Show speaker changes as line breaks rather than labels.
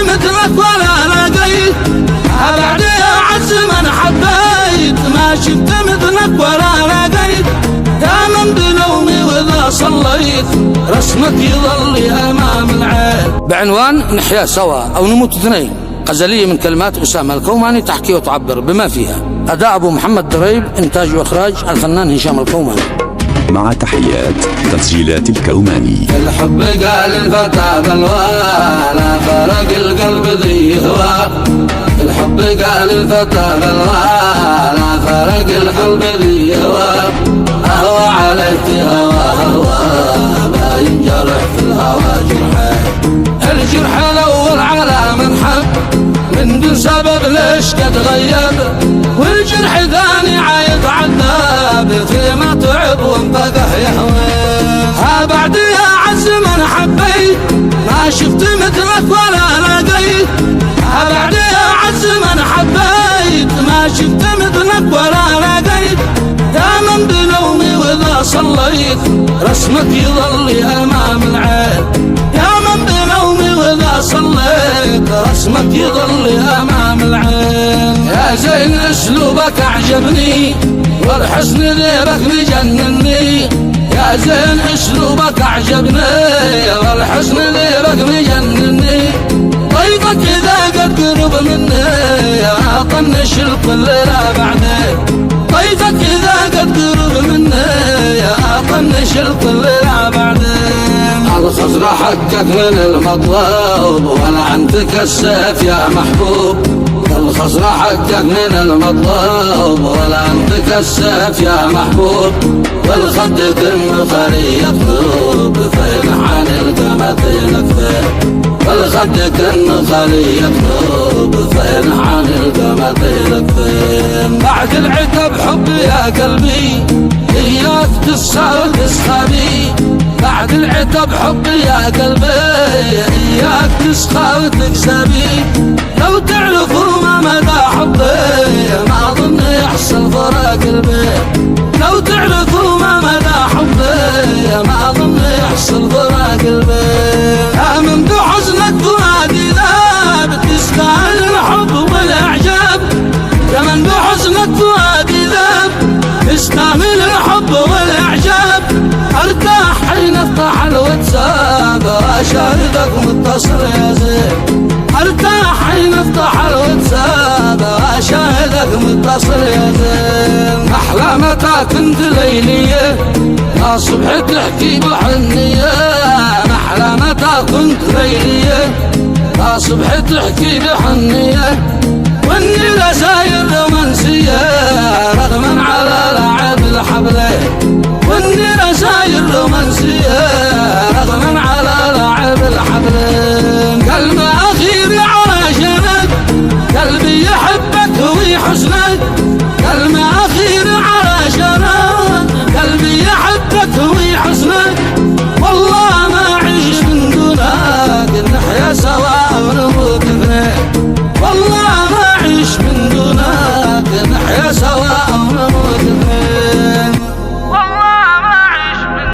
مثلك ولا لقيت، بعد أعز من حبيت، ما شفت مثلك ولا لقيت، يا من بنومي وإذا صليت رسمك يظل أمام العين. بعنوان نحيا سوا أو نموت اثنين، غزلية من كلمات أسامة الكوماني تحكي وتعبر بما فيها. أداء أبو محمد دريب، إنتاج وإخراج الفنان هشام الكوماني.
مع تحيات تسجيلات الكوماني.
الحب قال الفتى بلوانا، فرق القلب ذي هوى. الحب قال الفتى بلوانا، فرق القلب ذي هوى. أهوى عليك هوى ما ينجرح في الهوى جرحه. الجرح الأول على من حب من دون سبب ليش قد غيب، والجرح ثاني عايد عذاب فيما تعب وانفقه يهوي. ها بعد يا عز من حبيت، ما شفت مثلك ولا لقيت، ها بعد يا عز من حبيت، ما شفت مثلك ولا لقيت، يا من بنومي وإذا صليت رسمك يظل أمام العين، يا من بنومي وإذا صليت رسمك يظل أمام العين. يا زين أسلوبك أعجبني، والحسن ذيبك مجنني، يا زين أسلوبك أعجبني، والحسن ذيبك مجنني. طيبك إذا قد قرب مني أطنش الكل لا بعدي، طيبك إذا قد قرب مني أطنش الكل لا بعدي. الخزر حقك من المطلوب ولعنتك السيف يا محبوب، الخزر حقك من المطلوب ولعنتك السيف يا محبوب. والخد كالنخري يطلب فين عن القمتين فين، والخد كالنخري يطلب فين عن القمتين فين. بعد العتب حبي يا قلبي إياك تسعى وتسخبي، بعد العتب حبي يا قلبي إياك تسخى وتكسبي. لو تعرفوا ما مدى حبي ما أظن يحصل فراق البيت، لو تعرفوا ما مدى حبي ما أظن يحصل فراق البيت. يا من بحزنك فؤادي ذاب تستاهل الحب والإعجاب، يا من بحزنك فؤادي ذاب تستاهل الحب والإعجاب. ارتاح حين افتح الواتساب واشاهدك متصل يا زين، ارتاح حين افتح الواتساب واشاهدك متصل يا زين. احلى متى كنت ليليه يا صبح تحكي بحنيه، احلى متى كنت ليليه يا صبح تحكي بحنيه. واني رسايل رومانسيه رغما على لعب الحبلين، واني رسايل رومانسيه رغما على لعب الحبلين. كلمة أخيرة علشانك قلبي يحبك ويحزنك،